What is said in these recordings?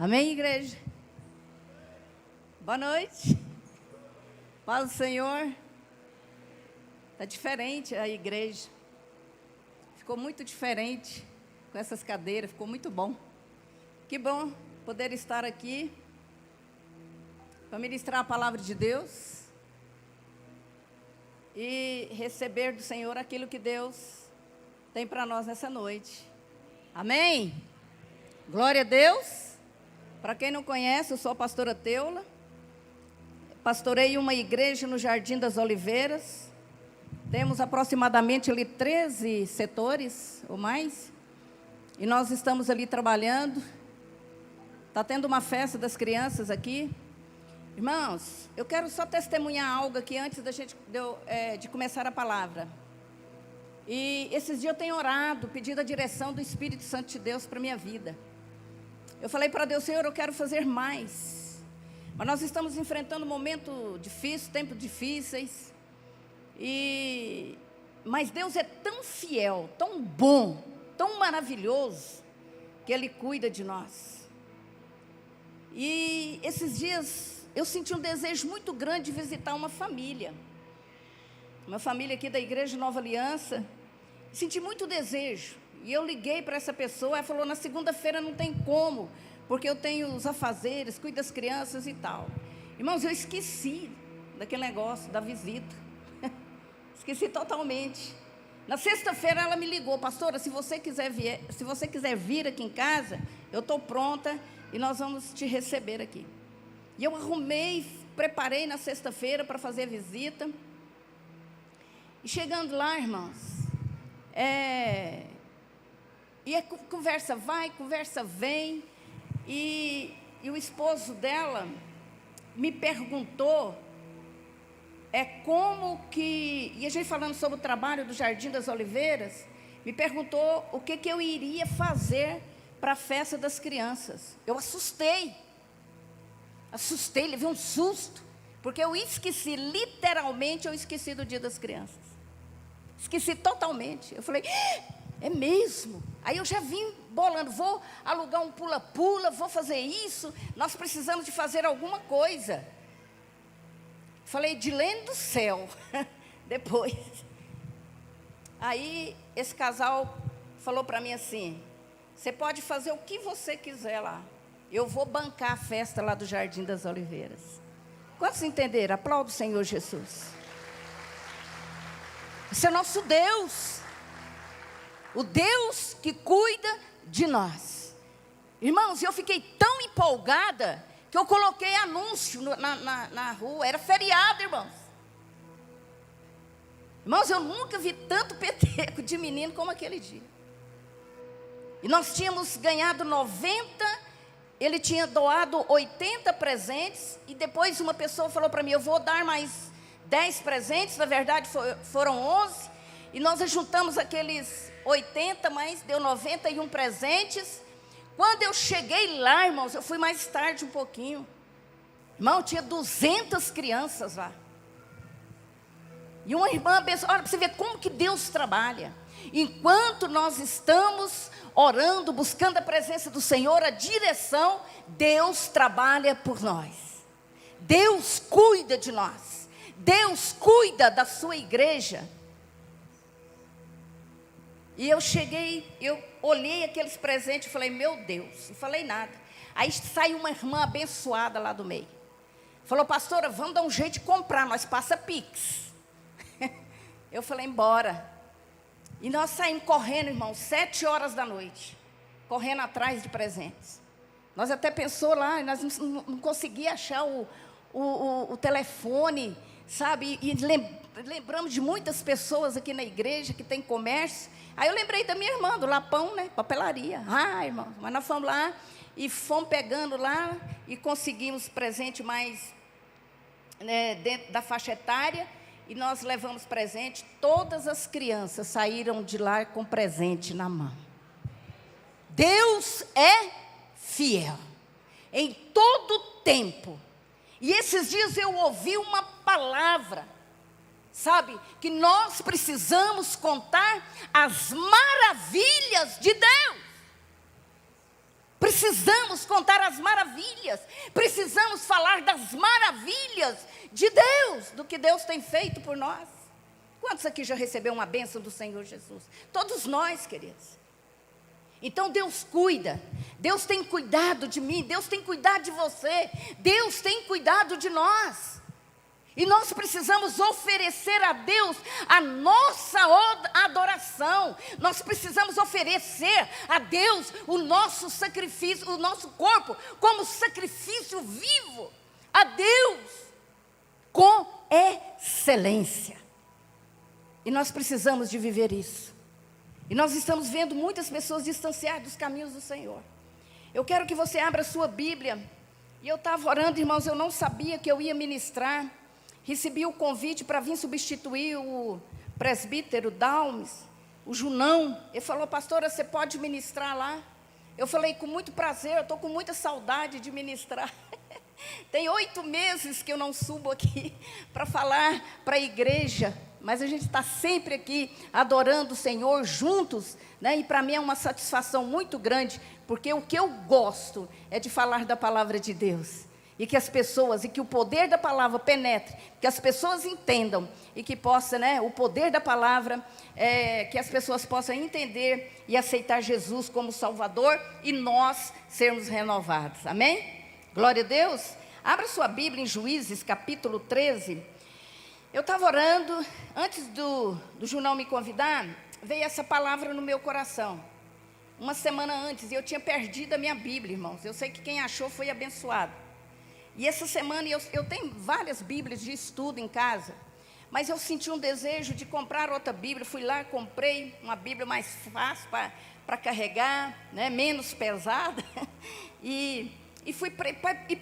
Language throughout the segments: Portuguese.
Amém, igreja? Boa noite. Paz do Senhor. Está diferente a igreja. Ficou muito diferente com essas cadeiras, ficou muito bom. Que bom poder estar aqui para ministrar a palavra de Deus e receber do Senhor aquilo que Deus tem para nós nessa noite. Amém? Glória a Deus. Para quem não conhece, eu sou a pastora Teula. Pastorei uma igreja no Jardim das Oliveiras. Temos aproximadamente ali 13 setores ou mais. E nós estamos ali trabalhando. Está tendo uma festa das crianças aqui. Irmãos, eu quero só testemunhar algo aqui antes de começar a palavra. E esses dias eu tenho orado, pedindo a direção do Espírito Santo de Deus para a minha vida. Eu falei para Deus, Senhor, eu quero fazer mais. Mas nós estamos enfrentando um momento difícil, tempos difíceis. Mas Deus é tão fiel, tão bom, tão maravilhoso, que Ele cuida de nós. E esses dias eu senti um desejo muito grande de visitar uma família aqui da Igreja Nova Aliança. Senti muito desejo. E eu liguei para essa pessoa, ela falou, na segunda-feira não tem como, porque eu tenho os afazeres, cuido das crianças e tal. Irmãos, eu esqueci daquele negócio, da visita. Esqueci totalmente. Na sexta-feira ela me ligou, pastora, se você quiser vir aqui em casa, eu estou pronta e nós vamos te receber aqui. E eu preparei na sexta-feira para fazer a visita. E chegando lá, irmãos, E a conversa vai, conversa vem, e o esposo dela me perguntou, e a gente falando sobre o trabalho do Jardim das Oliveiras, me perguntou o que eu iria fazer para a festa das crianças. Eu assustei, levei um susto, porque eu esqueci, literalmente eu esqueci do Dia das Crianças. Esqueci totalmente. Eu falei, é mesmo? Aí eu já vim bolando, vou alugar um pula-pula, vou fazer isso, nós precisamos de fazer alguma coisa. Falei, Dilene do céu, depois. Aí esse casal falou para mim assim, você pode fazer o que você quiser lá, eu vou bancar a festa lá do Jardim das Oliveiras. Quantos entenderam? Aplauda o Senhor Jesus. Esse é o nosso Deus. O Deus que cuida de nós. Irmãos, eu fiquei tão empolgada que eu coloquei anúncio na rua. Era feriado, irmãos. Irmãos, eu nunca vi tanto peteco de menino como aquele dia. E nós tínhamos ganhado 90, ele tinha doado 80 presentes. E depois uma pessoa falou para mim, eu vou dar mais 10 presentes. Na verdade foram 11. E nós juntamos aqueles 80, mas deu 91 presentes. Quando eu cheguei lá, irmãos, eu fui mais tarde um pouquinho. Irmão, tinha 200 crianças lá. E uma irmã abençoada, olha para você ver como que Deus trabalha. Enquanto nós estamos orando, buscando a presença do Senhor, a direção, Deus trabalha por nós. Deus cuida de nós. Deus cuida da sua igreja. E eu cheguei, eu olhei aqueles presentes e falei, meu Deus, não falei nada. Aí saiu uma irmã abençoada lá do meio. Falou, pastora, vamos dar um jeito de comprar, nós passa Pix. Eu falei, embora. E nós saímos correndo, irmão, 7 horas da noite, correndo atrás de presentes. Nós até pensou lá, nós não conseguíamos achar o telefone, sabe? E lembramos de muitas pessoas aqui na igreja que tem comércio. Aí eu lembrei da minha irmã, do Lapão, né? Papelaria. Irmão, mas nós fomos lá e fomos pegando lá e conseguimos presente mais dentro da faixa etária. E nós levamos presente. Todas as crianças saíram de lá com presente na mão. Deus é fiel em todo tempo. E esses dias eu ouvi uma palavra, sabe, que nós precisamos contar as maravilhas de Deus. Precisamos contar as maravilhas, precisamos falar das maravilhas de Deus, do que Deus tem feito por nós. Quantos aqui já recebeu uma bênção do Senhor Jesus? Todos nós, queridos. Então Deus cuida, Deus tem cuidado de mim, Deus tem cuidado de você, Deus tem cuidado de nós. E nós precisamos oferecer a Deus a nossa adoração. Nós precisamos oferecer a Deus o nosso sacrifício, o nosso corpo, como sacrifício vivo a Deus, com excelência. E nós precisamos de viver isso. E nós estamos vendo muitas pessoas distanciadas dos caminhos do Senhor. Eu quero que você abra a sua Bíblia. E eu estava orando, irmãos, eu não sabia que eu ia ministrar. Recebi o convite para vir substituir o presbítero Dalmes, o Junão. Ele falou, pastora, você pode ministrar lá? Eu falei, com muito prazer, eu estou com muita saudade de ministrar. Tem 8 meses que eu não subo aqui para falar para a igreja, mas a gente está sempre aqui adorando o Senhor juntos, né? E para mim é uma satisfação muito grande, porque o que eu gosto é de falar da palavra de Deus. E que as pessoas, e que o poder da palavra penetre, que as pessoas entendam, e que possa, né, o poder da palavra, que as pessoas possam entender e aceitar Jesus como Salvador, e nós sermos renovados, amém? Glória a Deus. Abra sua Bíblia em Juízes, capítulo 13. Eu estava orando, antes do Junão me convidar, veio essa palavra no meu coração. Uma semana antes, e eu tinha perdido a minha Bíblia, irmãos. Eu sei que quem achou foi abençoado. E essa semana eu tenho várias Bíblias de estudo em casa, mas eu senti um desejo de comprar outra Bíblia. Fui lá, comprei uma Bíblia mais fácil para carregar, né, menos pesada, e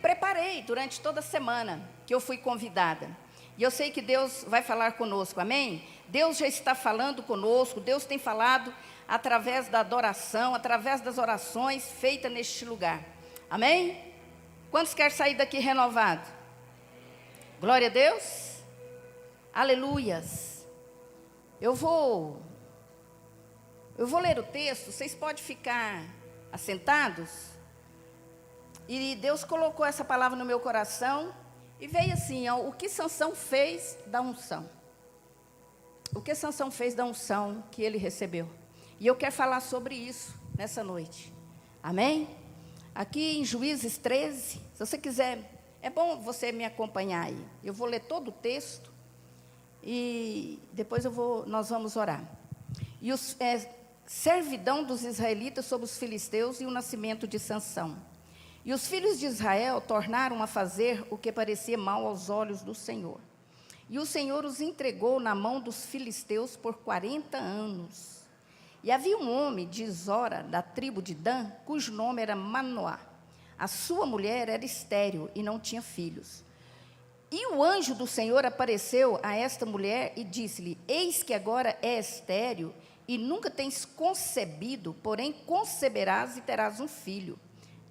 preparei durante toda a semana que eu fui convidada. E eu sei que Deus vai falar conosco, amém? Deus já está falando conosco, Deus tem falado através da adoração, através das orações feitas neste lugar, amém? Quantos querem sair daqui renovado? Glória a Deus. Aleluias. Eu vou ler o texto, vocês podem ficar assentados. E Deus colocou essa palavra no meu coração e veio assim, ó, o que Sansão fez da unção. O que Sansão fez da unção que ele recebeu. E eu quero falar sobre isso nessa noite. Amém? Aqui em Juízes 13, se você quiser, é bom você me acompanhar aí. Eu vou ler todo o texto e depois nós vamos orar. E servidão dos israelitas sobre os filisteus e o nascimento de Sansão. E os filhos de Israel tornaram a fazer o que parecia mal aos olhos do Senhor. E o Senhor os entregou na mão dos filisteus por 40 anos. E havia um homem de Zora, da tribo de Dan, cujo nome era Manoá. A sua mulher era estéril e não tinha filhos. E o anjo do Senhor apareceu a esta mulher e disse-lhe, eis que agora é estéril e nunca tens concebido, porém conceberás e terás um filho.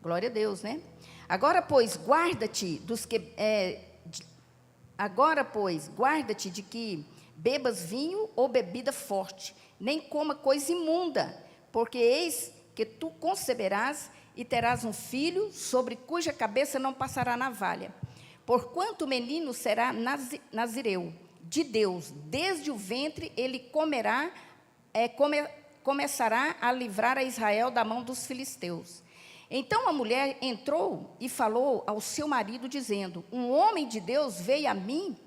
Glória a Deus, né? Agora, pois, guarda-te de que bebas vinho ou bebida forte, nem coma coisa imunda, porque eis que tu conceberás e terás um filho, sobre cuja cabeça não passará navalha. Porquanto o menino será nazireu de Deus, desde o ventre ele começará a livrar a Israel da mão dos filisteus. Então a mulher entrou e falou ao seu marido, dizendo, um homem de Deus veio a mim,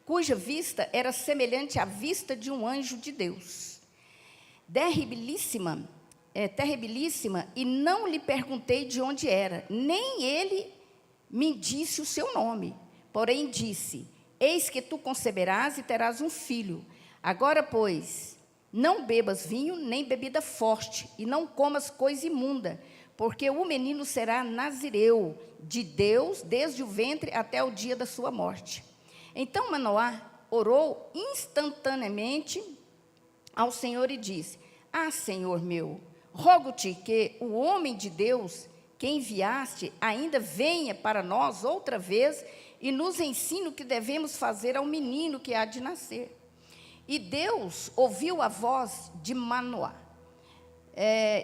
cuja vista era semelhante à vista de um anjo de Deus. Terribilíssima, e não lhe perguntei de onde era, nem ele me disse o seu nome. Porém disse, eis que tu conceberás e terás um filho. Agora, pois, não bebas vinho, nem bebida forte, e não comas coisa imunda, porque o menino será nazireu de Deus, desde o ventre até o dia da sua morte. Então Manoá orou instantaneamente ao Senhor e disse, Senhor meu, rogo-te que o homem de Deus que enviaste ainda venha para nós outra vez e nos ensine o que devemos fazer ao menino que há de nascer. E Deus ouviu a voz de Manoá.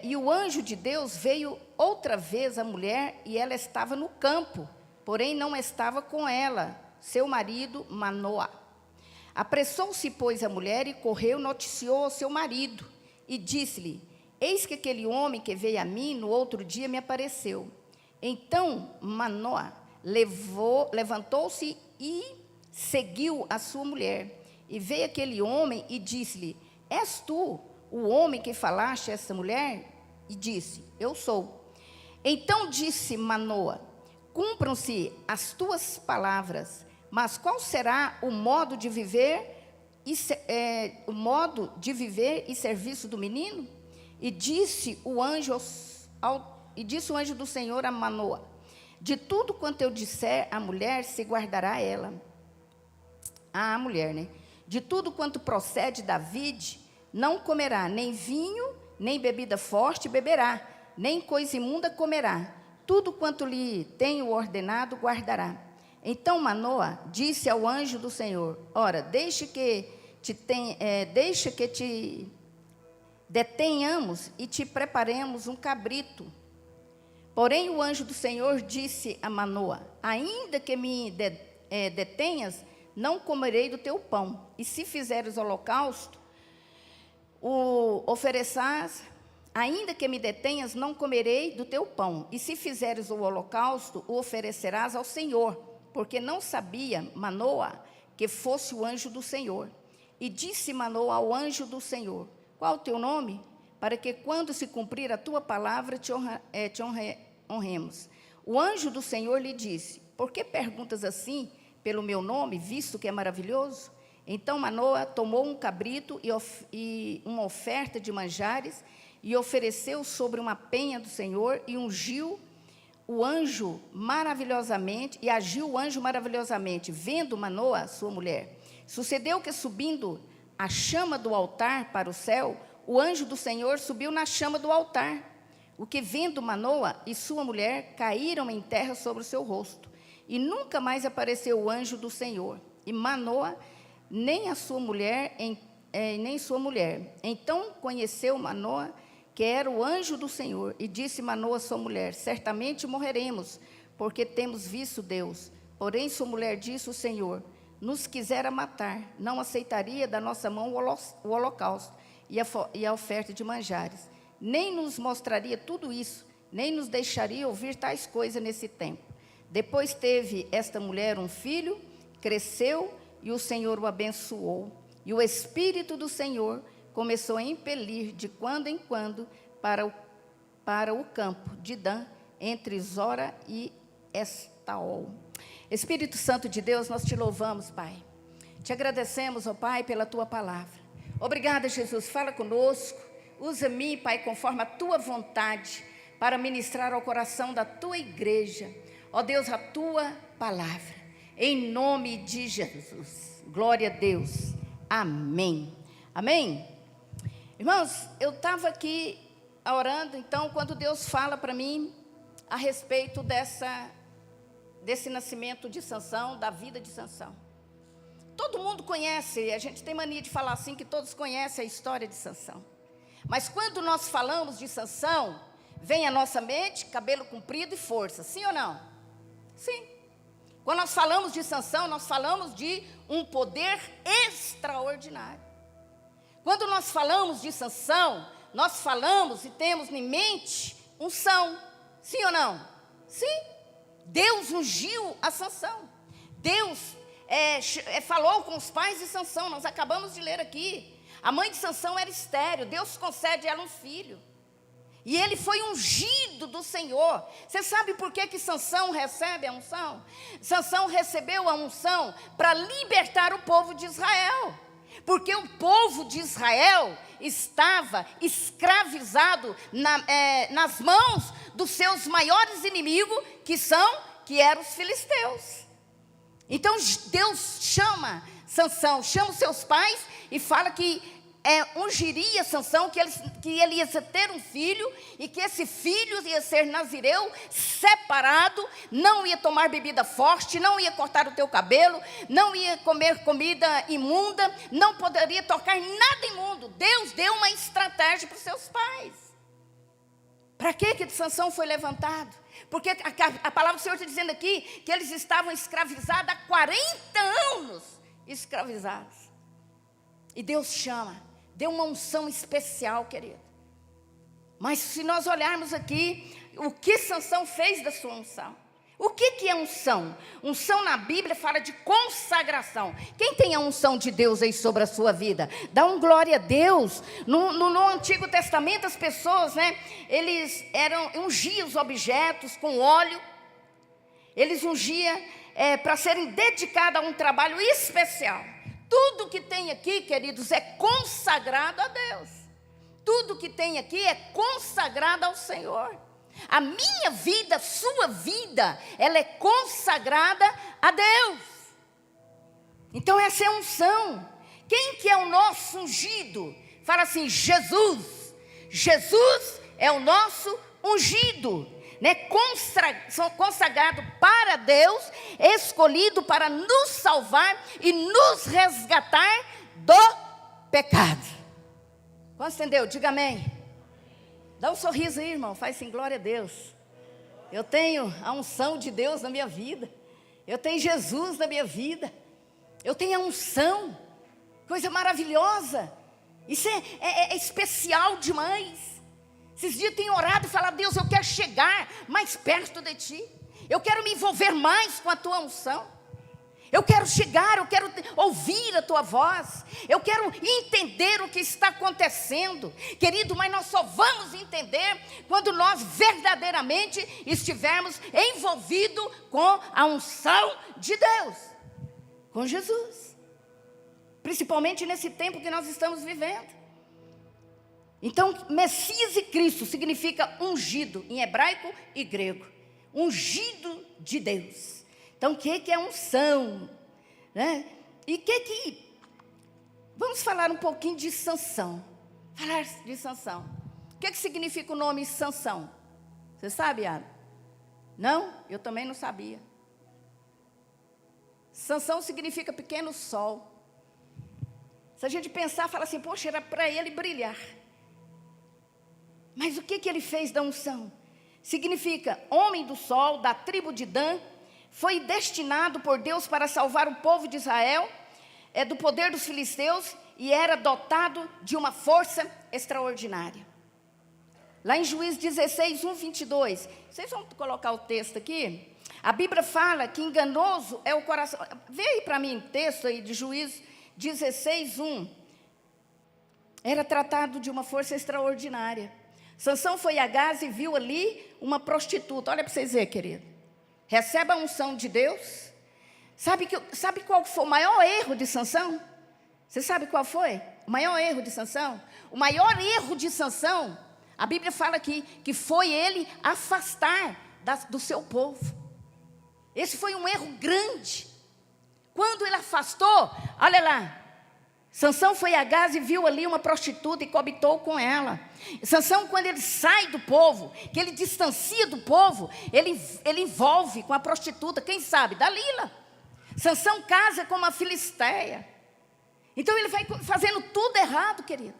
E o anjo de Deus veio outra vez à mulher, e ela estava no campo, porém não estava com ela, seu marido Manoá. Apressou-se, pois, a mulher e correu, noticiou ao seu marido, e disse-lhe: eis que aquele homem que veio a mim no outro dia me apareceu. Então Manoá levantou-se e seguiu a sua mulher. E veio aquele homem e disse-lhe: és tu o homem que falaste a essa mulher? E disse: eu sou. Então disse Manoá: cumpram-se as tuas palavras, mas qual será o modo de viver e serviço do menino? E disse o anjo do Senhor a Manoá: de tudo quanto eu disser à mulher, se guardará ela. A mulher, né? De tudo quanto procede da vide, não comerá, nem vinho, nem bebida forte beberá, nem coisa imunda comerá. Tudo quanto lhe tenho ordenado, guardará. Então Manoá disse ao anjo do Senhor: ora, deixa que te detenhamos e te preparemos um cabrito. Porém o anjo do Senhor disse a Manoá: ainda que me detenhas, não comerei do teu pão. E se fizeres holocausto, o ofereças, ainda que me detenhas, não comerei do teu pão. E se fizeres o holocausto, o oferecerás ao Senhor, porque não sabia Manoá que fosse o anjo do Senhor. E disse Manoá ao anjo do Senhor: qual o teu nome? Para que quando se cumprir a tua palavra, te honremos. O anjo do Senhor lhe disse: por que perguntas assim pelo meu nome, visto que é maravilhoso? Então Manoá tomou um cabrito e uma oferta de manjares, e ofereceu sobre uma penha do Senhor, e ungiu o anjo maravilhosamente, e agiu o anjo maravilhosamente, vendo Manoá, sua mulher. Sucedeu que, subindo a chama do altar para o céu, o anjo do Senhor subiu na chama do altar. O que, vendo Manoá e sua mulher, caíram em terra sobre o seu rosto. E nunca mais apareceu o anjo do Senhor. E Manoá, nem sua mulher. Então conheceu Manoá que era o anjo do Senhor. E disse Manoá a sua mulher: certamente morreremos, porque temos visto Deus. Porém sua mulher disse: o Senhor nos quisera matar, não aceitaria da nossa mão o holocausto e a oferta de manjares. Nem nos mostraria tudo isso, nem nos deixaria ouvir tais coisas nesse tempo. Depois teve esta mulher um filho, cresceu, e o Senhor o abençoou. E o Espírito do Senhor começou a impelir de quando em quando para o campo de Dan, entre Zora e Estaol. Espírito Santo de Deus, nós te louvamos, Pai. Te agradecemos, ó Pai, pela tua palavra. Obrigada, Jesus. Fala conosco. Usa-me, Pai, conforme a tua vontade, para ministrar ao coração da tua igreja, ó Deus, a tua palavra. Em nome de Jesus. Glória a Deus. Amém. Amém? Irmãos, eu estava aqui orando, então, quando Deus fala para mim a respeito desse nascimento de Sansão, da vida de Sansão. Todo mundo conhece, a gente tem mania de falar assim, que todos conhecem a história de Sansão. Mas quando nós falamos de Sansão, vem à nossa mente cabelo comprido e força, sim ou não? Sim. Quando nós falamos de Sansão, nós falamos de um poder extraordinário. Quando nós falamos de Sansão, nós falamos e temos em mente unção, sim ou não? Sim. Deus ungiu a Sansão. Deus falou com os pais de Sansão, nós acabamos de ler aqui. A mãe de Sansão era estéril, Deus concede a ela um filho. E ele foi ungido do Senhor. Você sabe por que Sansão recebe a unção? Sansão recebeu a unção para libertar o povo de Israel. Porque o povo de Israel estava escravizado nas mãos dos seus maiores inimigos, que eram os filisteus. Então Deus chama Sansão, chama os seus pais e fala que ungiria Sansão, que ele ia ter um filho, e que esse filho ia ser nazireu, separado, não ia tomar bebida forte, não ia cortar o teu cabelo, não ia comer comida imunda, não poderia tocar em nada imundo. Deus deu uma estratégia para os seus pais. Para que Sansão foi levantado? Porque a palavra do Senhor está dizendo aqui que eles estavam escravizados há 40 anos. Escravizados. E Deus chama, deu uma unção especial, querido. Mas se nós olharmos aqui, o que Sansão fez da sua unção? O que é unção? Unção na Bíblia fala de consagração. Quem tem a unção de Deus aí sobre a sua vida? Dá um glória a Deus. No Antigo Testamento, as pessoas, eles ungiam os objetos com óleo. Eles ungiam para serem dedicados a um trabalho especial. Tudo que tem aqui, queridos, é consagrado a Deus. Tudo que tem aqui é consagrado ao Senhor. A minha vida, sua vida, ela é consagrada a Deus. Então essa é a unção. Quem que é o nosso ungido? Fala assim, Jesus. Jesus é o nosso ungido, consagrado para Deus, escolhido para nos salvar e nos resgatar do pecado. Quantos entendeu? Diga amém. Dá um sorriso aí, irmão, faz assim, glória a Deus. Eu tenho a unção de Deus na minha vida. Eu tenho Jesus na minha vida. Eu tenho a unção. Coisa maravilhosa. Isso é especial demais. Esses dias eu tenho orado e falado, Deus, eu quero chegar mais perto de Ti. Eu quero me envolver mais com a Tua unção. Eu quero chegar, eu quero ouvir a Tua voz. Eu quero entender o que está acontecendo. Querido, mas nós só vamos entender quando nós verdadeiramente estivermos envolvidos com a unção de Deus. Com Jesus. Principalmente nesse tempo que nós estamos vivendo. Então, Messias e Cristo significa ungido, em hebraico e grego. Ungido de Deus. Então, o que é unção? E vamos falar um pouquinho de Sansão. Falar de Sansão. O que significa o nome Sansão? Você sabe, Ana? Não? Eu também não sabia. Sansão significa pequeno sol. Se a gente pensar, fala assim, poxa, era para ele brilhar. Mas o que ele fez da unção? Significa homem do sol, da tribo de Dan. Foi destinado por Deus para salvar o povo de Israel do poder dos filisteus e era dotado de uma força extraordinária. Lá em Juízes 16, 1, 22, vocês vão colocar o texto aqui? A Bíblia fala que enganoso é o coração. Vê aí para mim o texto aí de Juízes 16, 1. Era tratado de uma força extraordinária. Sansão foi a Gaza e viu ali uma prostituta. Olha para vocês verem, querido. Recebe a unção de Deus. Sabe qual foi o maior erro de Sansão? Você sabe qual foi? O maior erro de Sansão? O maior erro de Sansão, a Bíblia fala aqui, que foi ele afastar do seu povo. Esse foi um erro grande. Quando ele afastou, olha lá. Sansão foi a Gaza e viu ali uma prostituta e coabitou com ela. Sansão, quando ele sai do povo, que ele distancia do povo, ele envolve com a prostituta, quem sabe? Dalila. Sansão casa com uma filisteia. Então ele vai fazendo tudo errado, querido.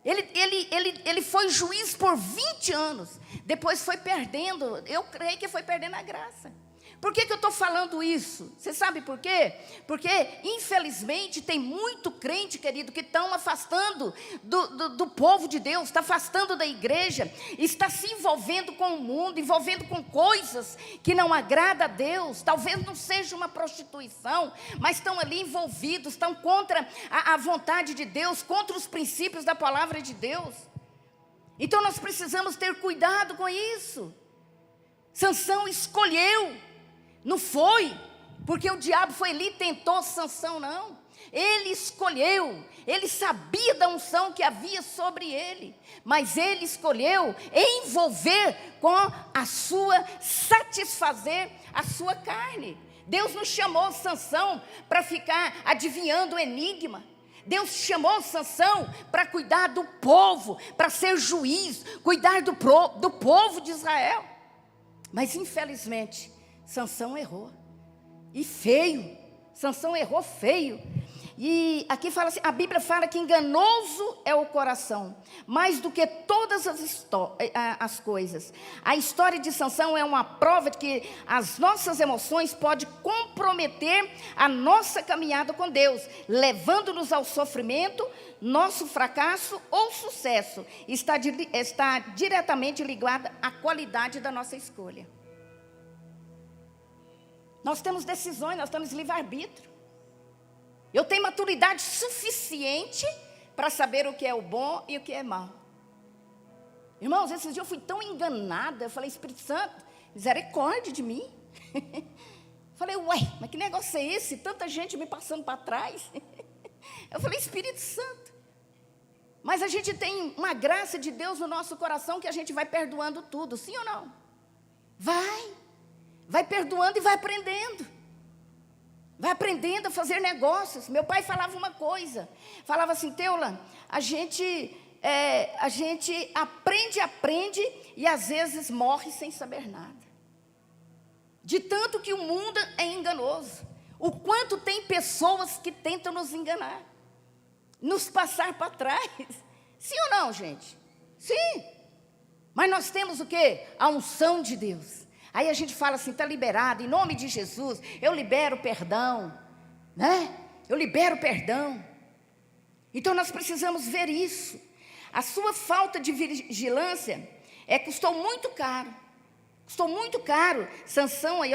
Ele foi juiz por 20 anos. Depois foi perdendo, eu creio que foi perdendo a graça. Por que eu estou falando isso? Você sabe por quê? Porque, infelizmente, tem muito crente, querido, que estão afastando do povo de Deus, está afastando da igreja, está se envolvendo com o mundo, envolvendo com coisas que não agradam a Deus. Talvez não seja uma prostituição, mas estão ali envolvidos, estão contra a vontade de Deus, contra os princípios da palavra de Deus. Então, nós precisamos ter cuidado com isso. Sansão escolheu. Não foi, porque o diabo foi ali e tentou Sansão, não. Ele escolheu, ele sabia da unção que havia sobre ele, mas ele escolheu envolver com satisfazer a sua carne. Deus não chamou Sansão para ficar adivinhando o enigma. Deus chamou Sansão para cuidar do povo, para ser juiz, cuidar do povo de Israel. Mas infelizmente Sansão errou, e feio. Sansão errou feio. E aqui fala assim, a Bíblia fala que enganoso é o coração, mais do que todas as coisas. A história de Sansão é uma prova de que as nossas emoções podem comprometer a nossa caminhada com Deus, levando-nos ao sofrimento. Nosso fracasso ou sucesso está diretamente ligado à qualidade da nossa escolha. Nós temos decisões, nós temos livre-arbítrio. Eu tenho maturidade suficiente para saber o que é o bom e o que é mal. Irmãos, esses dias eu fui tão enganada. Eu falei, Espírito Santo, misericórdia de mim. Falei, ué, mas que negócio é esse? Tanta gente me passando para trás. Eu falei, Espírito Santo. Mas a gente tem uma graça de Deus no nosso coração que a gente vai perdoando tudo, sim ou não? Vai perdoando e vai aprendendo. Vai aprendendo a fazer negócios. Meu pai falava uma coisa. Falava assim, Teula, a gente aprende e às vezes morre sem saber nada. De tanto que o mundo é enganoso. O quanto tem pessoas que tentam nos enganar. Nos passar para trás. Sim ou não, gente? Sim. Mas nós temos o quê? A unção de Deus. Aí a gente fala assim, está liberado, em nome de Jesus, eu libero perdão, né? Eu libero perdão. Então nós precisamos ver isso. A sua falta de vigilância custou muito caro. Custou muito caro. Sansão aí,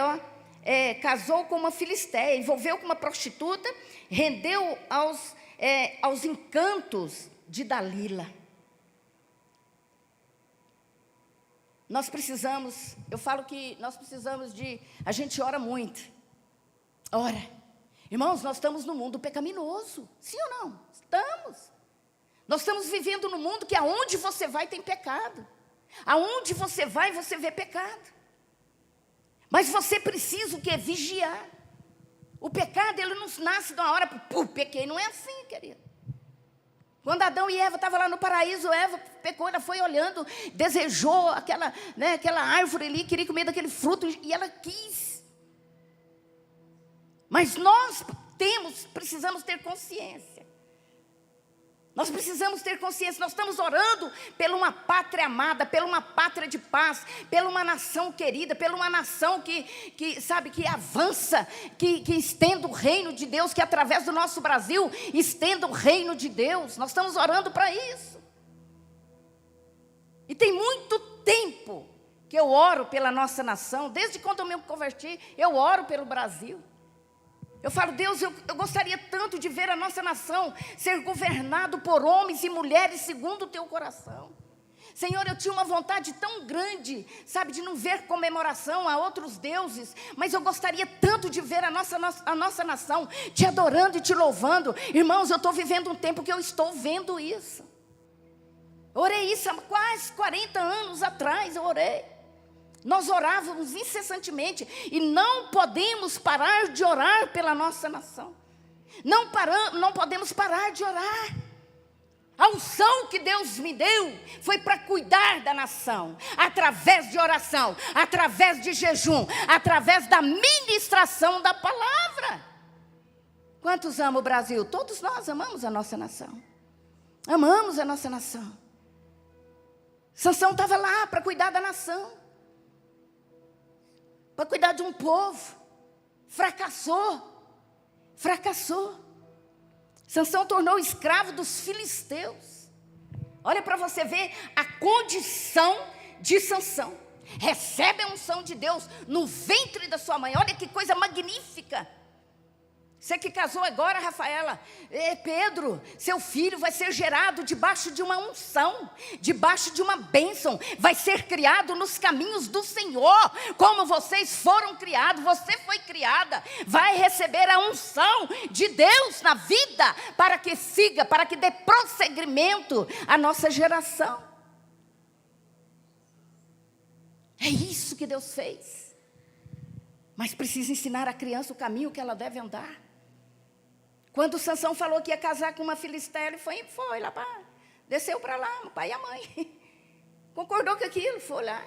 casou com uma filisteia, envolveu com uma prostituta, rendeu aos encantos de Dalila. Nós precisamos, eu falo que nós precisamos a gente ora muito. Ora. Irmãos, nós estamos no mundo pecaminoso. Sim ou não? Estamos. Nós estamos vivendo no mundo que aonde você vai tem pecado. Aonde você vai, você vê pecado. Mas você precisa o quê? Vigiar. O pecado, ele não nasce de uma hora, pequei. Não é assim, querido. Quando Adão e Eva estavam lá no paraíso, Eva pecou, ela foi olhando, desejou aquela árvore ali, queria comer daquele fruto, e ela quis. Mas nós precisamos ter consciência. Nós precisamos ter consciência, nós estamos orando por uma pátria amada, por uma pátria de paz, por uma nação querida, por uma nação que avança, que estenda o reino de Deus, que através do nosso Brasil, estenda o reino de Deus. Nós estamos orando para isso. E tem muito tempo que eu oro pela nossa nação, desde quando eu me converti, eu oro pelo Brasil. Eu falo, Deus, eu gostaria tanto de ver a nossa nação ser governado por homens e mulheres segundo o teu coração. Senhor, eu tinha uma vontade tão grande, de não ver comemoração a outros deuses, mas eu gostaria tanto de ver a nossa nação te adorando e te louvando. Irmãos, eu estou vivendo um tempo que eu estou vendo isso. Orei isso há quase 40 anos atrás, eu orei. Nós orávamos incessantemente e não podemos parar de orar pela nossa nação. Não podemos parar de orar. A unção que Deus me deu foi para cuidar da nação, através de oração, através de jejum, através da ministração da palavra. Quantos amam o Brasil? Todos nós amamos a nossa nação. Amamos a nossa nação. Sansão estava lá para cuidar da nação, para cuidar de um povo. Fracassou. Sansão tornou escravo dos filisteus. Olha para você ver a condição de Sansão. Recebe a unção de Deus no ventre da sua mãe. Olha que coisa magnífica. Você que casou agora, Rafaela, Pedro, seu filho vai ser gerado debaixo de uma unção, debaixo de uma bênção, vai ser criado nos caminhos do Senhor, como vocês foram criados, você foi criada, vai receber a unção de Deus na vida, para que siga, para que dê prosseguimento à nossa geração. É isso que Deus fez, mas precisa ensinar a criança o caminho que ela deve andar. Quando Sansão falou que ia casar com uma filisteia, ele foi lá, desceu para lá, o pai e a mãe. Concordou com aquilo, foi lá.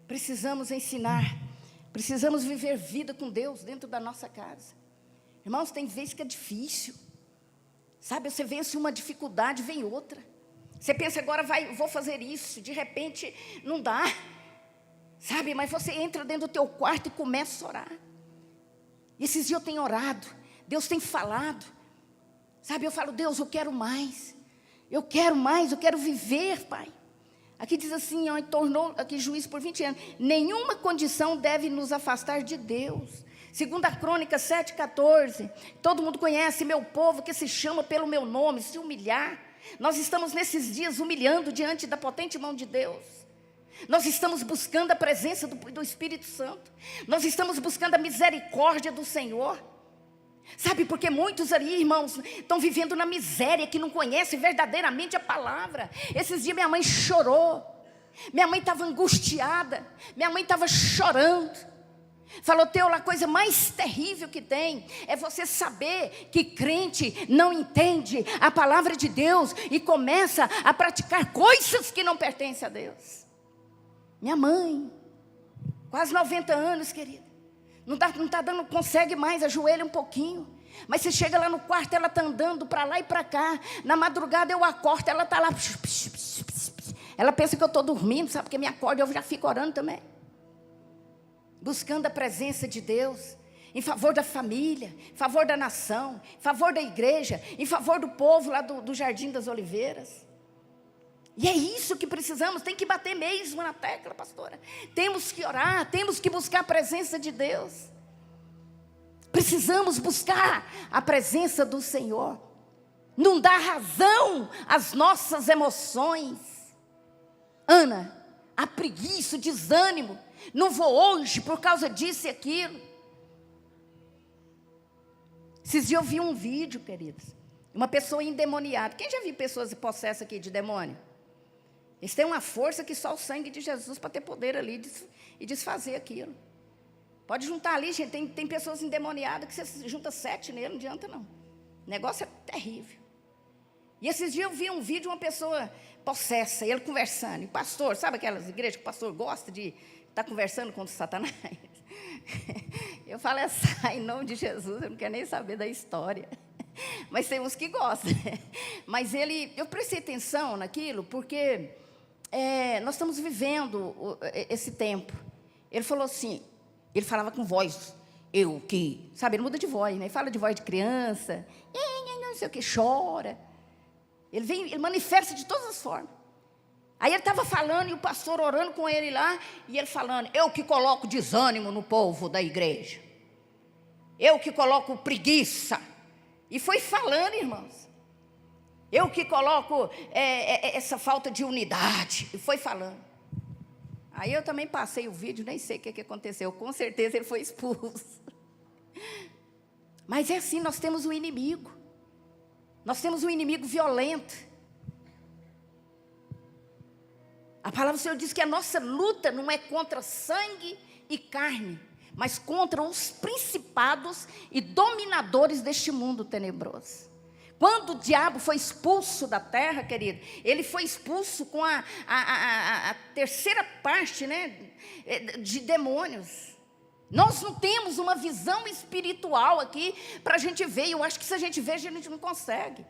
Precisamos ensinar, precisamos viver vida com Deus dentro da nossa casa. Irmãos, tem vezes que é difícil. Sabe, você vence uma dificuldade, vem outra. Você pensa, agora vou fazer isso. De repente, não dá. Sabe, mas você entra dentro do teu quarto e começa a orar. E esses dias eu tenho orado. Deus tem falado. Sabe, eu falo, Deus, eu quero mais. Eu quero mais, eu quero viver, Pai. Aqui diz assim, ó, tornou aqui juiz por 20 anos. Nenhuma condição deve nos afastar de Deus. Segunda Crônica 7,14. Todo mundo conhece, meu povo que se chama pelo meu nome, se humilhar. Nós estamos nesses dias humilhando diante da potente mão de Deus. Nós estamos buscando a presença do Espírito Santo. Nós estamos buscando a misericórdia do Senhor. Sabe, porque muitos ali, irmãos, estão vivendo na miséria, que não conhecem verdadeiramente a palavra. Esses dias minha mãe chorou. Minha mãe estava angustiada. Minha mãe estava chorando. Falou, Teola, a coisa mais terrível que tem é você saber que crente não entende a palavra de Deus e começa a praticar coisas que não pertencem a Deus. Minha mãe, quase 90 anos, querida. Não está dando, consegue mais, ajoelha um pouquinho. Mas você chega lá no quarto, ela está andando para lá e para cá. Na madrugada eu acordo, ela está lá. Ela pensa que eu estou dormindo, sabe? Porque me acorda, eu já fico orando também. Buscando a presença de Deus. Em favor da família, em favor da nação, em favor da igreja, em favor do povo lá do Jardim das Oliveiras. E é isso que precisamos, tem que bater mesmo na tecla, pastora. Temos que orar, temos que buscar a presença de Deus. Precisamos buscar a presença do Senhor. Não dá razão às nossas emoções. Ana, a preguiça, o desânimo. Não vou hoje por causa disso e aquilo. Esses dias eu vi um vídeo, queridos. Uma pessoa endemoniada. Quem já viu pessoas possessas aqui de demônio? Eles têm uma força que só o sangue de Jesus para ter poder ali e desfazer aquilo. Pode juntar ali, gente, tem pessoas endemoniadas que você junta 7 nele, não adianta não. O negócio é terrível. E esses dias eu vi um vídeo de uma pessoa possessa, ele conversando. E o pastor, sabe aquelas igrejas que o pastor gosta de estar conversando com o Satanás? Eu falo, em nome de Jesus, eu não quero nem saber da história. Mas tem uns que gostam. Mas eu prestei atenção naquilo, porque nós estamos vivendo esse tempo. Ele falou assim, ele falava com voz, sabe, ele muda de voz, né? Ele fala de voz de criança, não sei o que, chora. Ele manifesta de todas as formas. Aí ele estava falando, e o pastor orando com ele lá, e ele falando, eu que coloco desânimo no povo da igreja. Eu que coloco preguiça. E foi falando, irmãos. Eu que coloco essa falta de unidade. E foi falando. Aí eu também passei o vídeo, nem sei o que aconteceu. Com certeza ele foi expulso. Mas é assim, nós temos um inimigo. Nós temos um inimigo violento. A palavra do Senhor diz que a nossa luta não é contra sangue e carne, mas contra os principados e dominadores deste mundo tenebroso. Quando o diabo foi expulso da terra, querido, ele foi expulso com a terceira parte, né, de demônios. Nós não temos uma visão espiritual aqui para a gente ver. Eu acho que se a gente ver, a gente não consegue.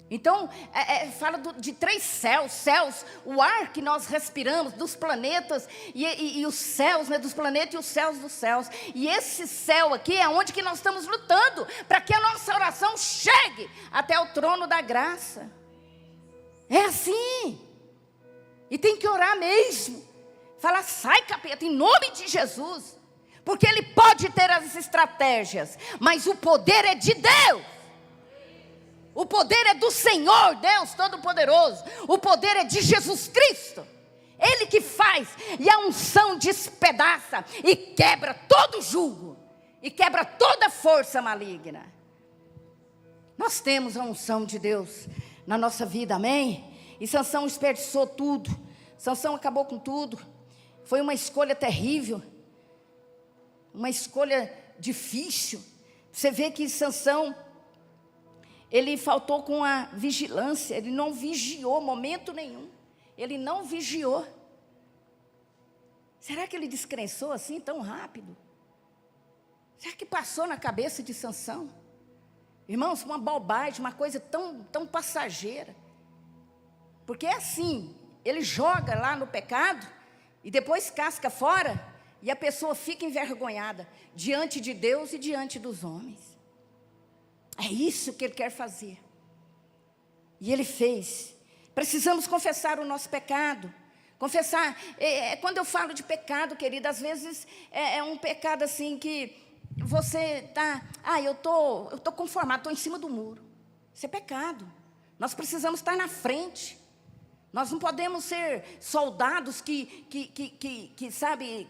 Então, fala de 3 céus, o ar que nós respiramos, dos planetas e os céus, né, dos planetas e os céus dos céus. E esse céu aqui é onde que nós estamos lutando, para que a nossa oração chegue até o trono da graça. É assim. E tem que orar mesmo. Falar, sai capeta, em nome de Jesus. Porque ele pode ter as estratégias, mas o poder é de Deus. O poder é do Senhor, Deus Todo-Poderoso. O poder é de Jesus Cristo. Ele que faz, e a unção despedaça e quebra todo jugo, e quebra toda força maligna. Nós temos a unção de Deus na nossa vida, amém? E Sansão desperdiçou tudo. Sansão acabou com tudo. Foi uma escolha terrível, uma escolha difícil. Você vê que Sansão, ele faltou com a vigilância, ele não vigiou momento nenhum. Ele não vigiou. Será que ele descrençou assim tão rápido? Será que passou na cabeça de Sansão? Irmãos, uma bobagem, uma coisa tão passageira. Porque é assim, ele joga lá no pecado e depois casca fora e a pessoa fica envergonhada diante de Deus e diante dos homens. É isso que ele quer fazer. E ele fez. Precisamos confessar o nosso pecado. Confessar, quando eu falo de pecado, querida, às vezes é um pecado assim que você está, eu tô conformado, estou em cima do muro. Isso é pecado. Nós precisamos estar na frente. Nós não podemos ser soldados que sabe,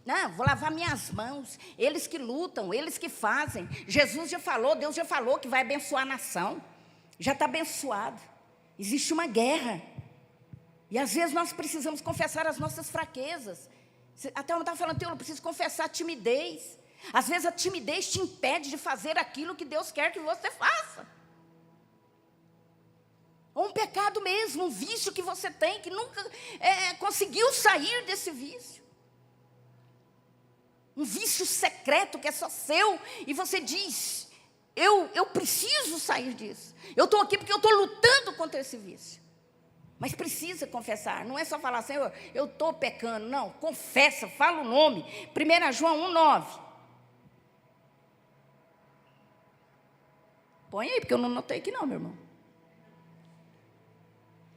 não, vou lavar minhas mãos. Eles que lutam, eles que fazem. Jesus já falou, Deus já falou que vai abençoar a nação. Já está abençoado. Existe uma guerra. E às vezes nós precisamos confessar as nossas fraquezas. Até eu estava falando, eu preciso confessar a timidez. Às vezes a timidez te impede de fazer aquilo que Deus quer que você faça. Ou um pecado mesmo, um vício que você tem, que nunca conseguiu sair desse vício. Um vício secreto que é só seu, e você diz, eu preciso sair disso. Eu estou aqui porque eu estou lutando contra esse vício. Mas precisa confessar, não é só falar, Senhor, eu estou pecando. Não, confessa, fala o nome. 1 João 1,9. Põe aí, porque eu não notei aqui não, meu irmão.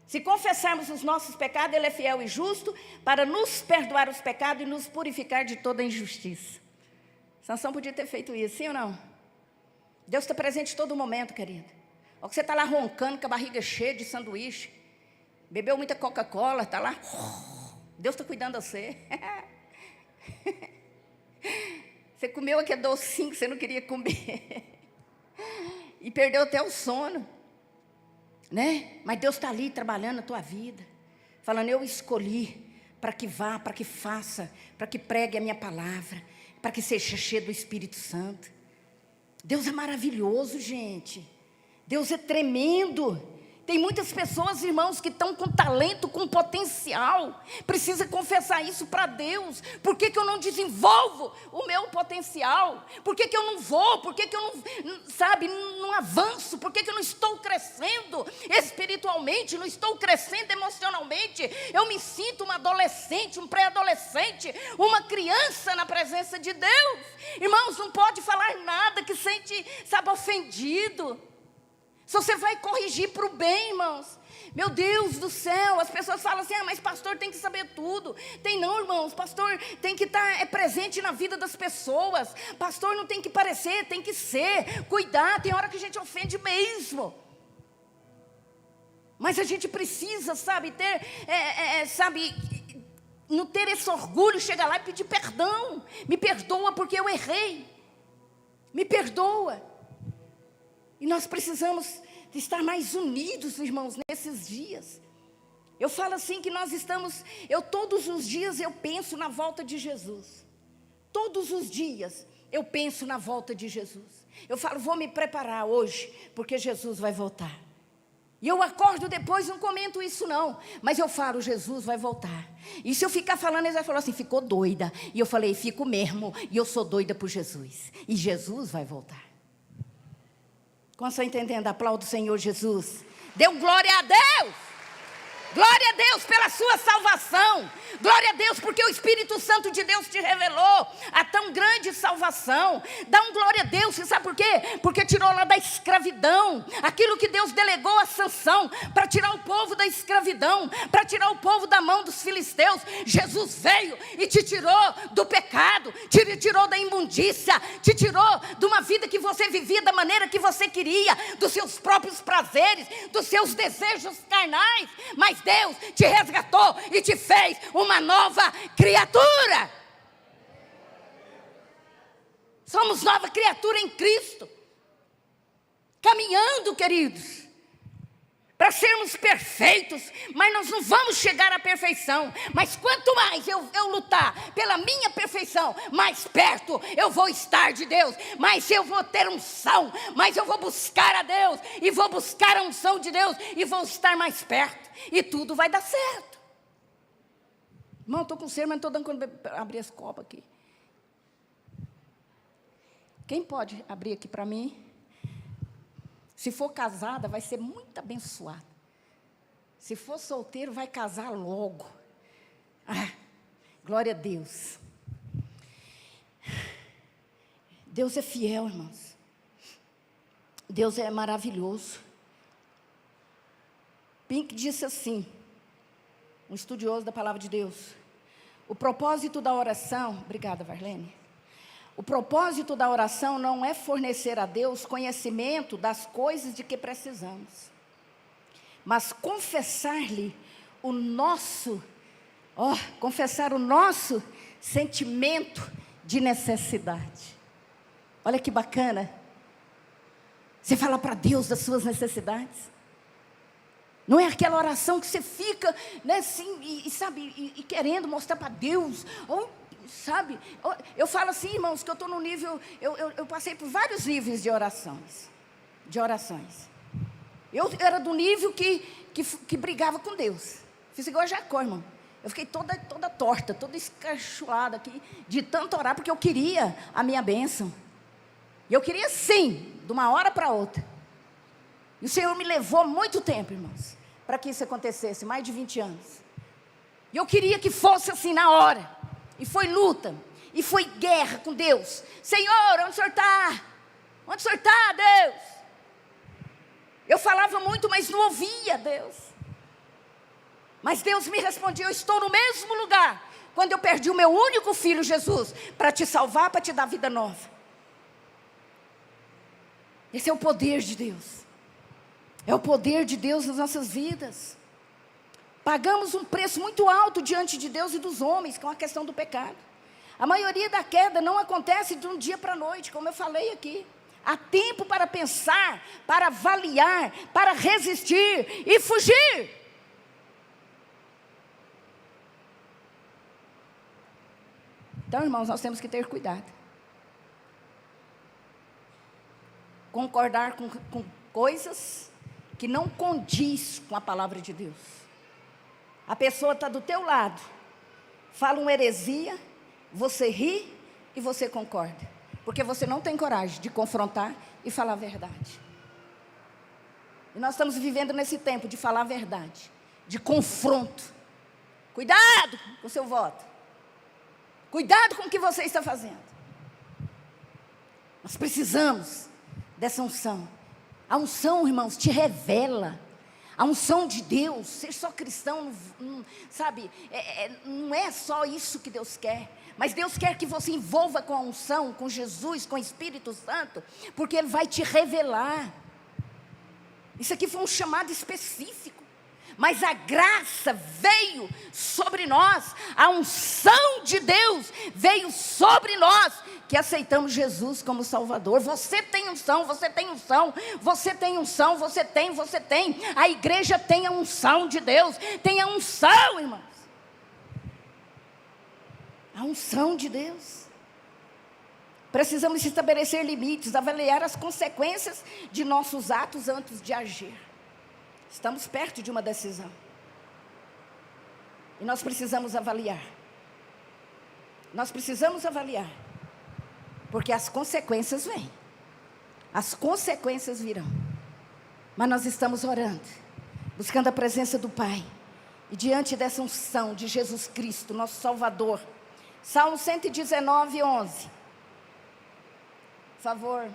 Se confessarmos os nossos pecados, Ele é fiel e justo para nos perdoar os pecados e nos purificar de toda injustiça. Sansão podia ter feito isso, sim ou não? Deus está presente em todo momento, querido. Olha que você está lá roncando com a barriga cheia de sanduíche, bebeu muita Coca-Cola, está lá. Deus está cuidando de você. Você comeu aquele docinho que você não queria comer. E perdeu até o sono. Né? Mas Deus está ali trabalhando na tua vida, falando, eu escolhi para que vá, para que faça, para que pregue a minha palavra, para que seja cheio do Espírito Santo. Deus é maravilhoso, gente. Deus é tremendo. Tem muitas pessoas, irmãos, que estão com talento, com potencial. Precisa confessar isso para Deus. Por que eu não desenvolvo o meu potencial? Por que eu não vou? Por que eu não avanço? Por que eu não estou crescendo espiritualmente? Não estou crescendo emocionalmente? Eu me sinto uma adolescente, um pré-adolescente, uma criança na presença de Deus. Irmãos, não pode falar nada que sente, ofendido. Se você vai corrigir para o bem, irmãos. Meu Deus do céu, as pessoas falam assim, mas pastor tem que saber tudo. Tem não, irmãos, pastor tem que estar presente na vida das pessoas. Pastor não tem que parecer, tem que ser. Cuidar, tem hora que a gente ofende mesmo. Mas a gente precisa, ter, não ter esse orgulho, chegar lá e pedir perdão. Me perdoa porque eu errei. Me perdoa. E nós precisamos estar mais unidos, irmãos, nesses dias. Eu falo assim que nós estamos, todos os dias eu penso na volta de Jesus. Todos os dias eu penso na volta de Jesus. Eu falo, vou me preparar hoje, porque Jesus vai voltar. E eu acordo depois, não comento isso não, mas eu falo, Jesus vai voltar. E se eu ficar falando, eles vão falar assim, ficou doida. E eu falei, fico mesmo, e eu sou doida por Jesus. E Jesus vai voltar. Como estão entendendo? Aplauda o Senhor Jesus. Dê glória a Deus. Glória a Deus pela sua salvação. Glória a Deus porque o Espírito Santo de Deus te revelou a tão grande salvação. Dá glória a Deus, você sabe por quê? Porque tirou lá da escravidão aquilo que Deus delegou a Sansão para tirar o povo da escravidão, para tirar o povo da mão dos filisteus. Jesus veio e te tirou do pecado, te tirou da imundícia, te tirou de uma vida que você vivia da maneira que você queria, dos seus próprios prazeres, dos seus desejos carnais. Mas Deus te resgatou e te fez uma nova criatura. Somos nova criatura em Cristo. Caminhando, queridos, para sermos perfeitos. Mas nós não vamos chegar à perfeição. Mas quanto mais eu lutar pela minha perfeição, mais perto eu vou estar de Deus. Mais eu vou ter unção. Mais eu vou buscar a Deus. E vou buscar a unção de Deus. E vou estar mais perto. E tudo vai dar certo. Irmão, estou com sede, mas não estou dando conta de abrir as copas aqui. Quem pode abrir aqui para mim? Se for casada, vai ser muito abençoada. Se for solteiro, vai casar logo. Ah, glória a Deus. Deus é fiel, irmãos. Deus é maravilhoso. Pink disse assim, um estudioso da palavra de Deus: o propósito da oração, obrigada, Varlene. O propósito da oração não é fornecer a Deus conhecimento das coisas de que precisamos, mas confessar-lhe o nosso, confessar o nosso sentimento de necessidade. Olha que bacana. Você fala para Deus das suas necessidades. Não é aquela oração que você fica, né, assim, e querendo mostrar para Deus, sabe? Eu falo assim, irmãos, que eu estou no nível, eu passei por vários níveis de orações. Eu era do nível que brigava com Deus. Fiz igual a Jacó, irmão. Eu fiquei toda torta, toda escachulada aqui, de tanto orar, porque eu queria a minha bênção. E eu queria sim, de uma hora para outra. E o Senhor me levou muito tempo, irmãos, para que isso acontecesse, mais de 20 anos. E eu queria que fosse assim na hora. E foi luta, e foi guerra com Deus. Senhor, onde o Senhor está? Onde o Senhor está, Deus? Eu falava muito, mas não ouvia Deus. Mas Deus me respondia: eu estou no mesmo lugar quando eu perdi o meu único filho, Jesus, para te salvar, para te dar vida nova. Esse é o poder de Deus. É o poder de Deus nas nossas vidas. Pagamos um preço muito alto diante de Deus e dos homens com a questão do pecado. A maioria da queda não acontece de um dia para a noite, como eu falei aqui. Há tempo para pensar, para avaliar, para resistir e fugir. Então, irmãos, nós temos que ter cuidado. Concordar com coisas que não condiz com a palavra de Deus. A pessoa está do teu lado, fala uma heresia, você ri e você concorda, porque você não tem coragem de confrontar e falar a verdade. E nós estamos vivendo nesse tempo de falar a verdade, de confronto. Cuidado com o seu voto, cuidado com o que você está fazendo. Nós precisamos dessa unção. A unção, irmãos, te revela. A unção de Deus, ser só cristão, sabe, não é só isso que Deus quer. Mas Deus quer que você envolva com a unção, com Jesus, com o Espírito Santo, porque Ele vai te revelar. Isso aqui foi um chamado específico. Mas a graça veio sobre nós, a unção de Deus veio sobre nós, que aceitamos Jesus como Salvador. Você tem unção, você tem unção, você tem unção, você tem. A igreja tem a unção de Deus, tem a unção, irmãos. A unção de Deus. Precisamos estabelecer limites, avaliar as consequências de nossos atos antes de agir. Estamos perto de uma decisão. E nós precisamos avaliar. Nós precisamos avaliar. Porque as consequências vêm. As consequências virão. Mas nós estamos orando, buscando a presença do Pai. E diante dessa unção de Jesus Cristo, nosso Salvador. Salmo 119, 11. Por favor.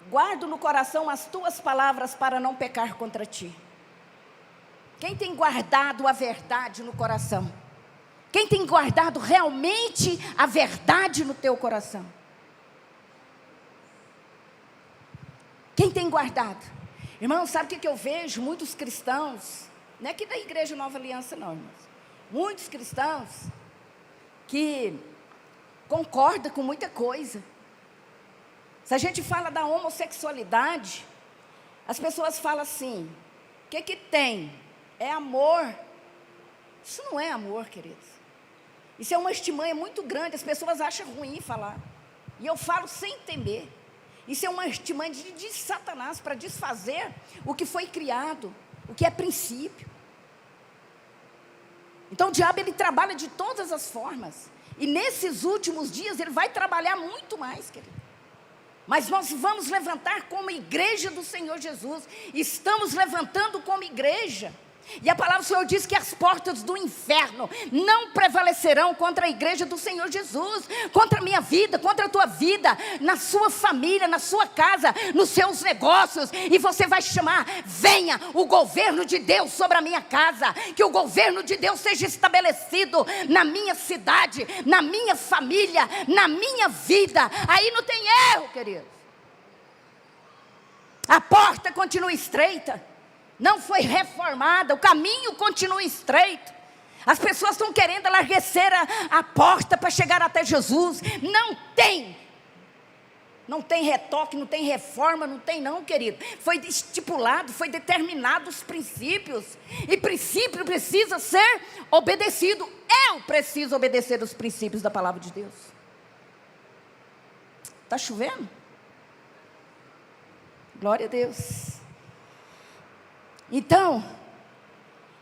Guardo no coração as tuas palavras para não pecar contra ti. Quem tem guardado a verdade no coração? Quem tem guardado realmente a verdade no teu coração? Quem tem guardado? Irmão, sabe o que eu vejo? Muitos cristãos, não é aqui da Igreja Nova Aliança não, irmãos. Muitos cristãos que concordam com muita coisa. Se a gente fala da homossexualidade, as pessoas falam assim: o que tem? É amor. Isso não é amor, queridos. Isso é uma artimanha muito grande, as pessoas acham ruim falar. E eu falo sem temer. Isso é uma artimanha de Satanás para desfazer o que foi criado, o que é princípio. Então o diabo, ele trabalha de todas as formas. E nesses últimos dias ele vai trabalhar muito mais, querido. Mas nós vamos levantar como igreja do Senhor Jesus. Estamos levantando como igreja. E a palavra do Senhor diz que as portas do inferno não prevalecerão contra a igreja do Senhor Jesus, contra a minha vida, contra a tua vida, na sua família, na sua casa, nos seus negócios. E você vai chamar: venha o governo de Deus sobre a minha casa, que o governo de Deus seja estabelecido na minha cidade, na minha família, na minha vida. Aí não tem erro, querido. A porta continua estreita, não foi reformada, o caminho continua estreito. As pessoas estão querendo alarguecer a porta para chegar até Jesus. Não tem retoque, não tem reforma, não tem não, querido. Foi estipulado, foi determinado os princípios. E princípio precisa ser obedecido. Eu preciso obedecer os princípios da palavra de Deus. Está chovendo? Glória a Deus. Então,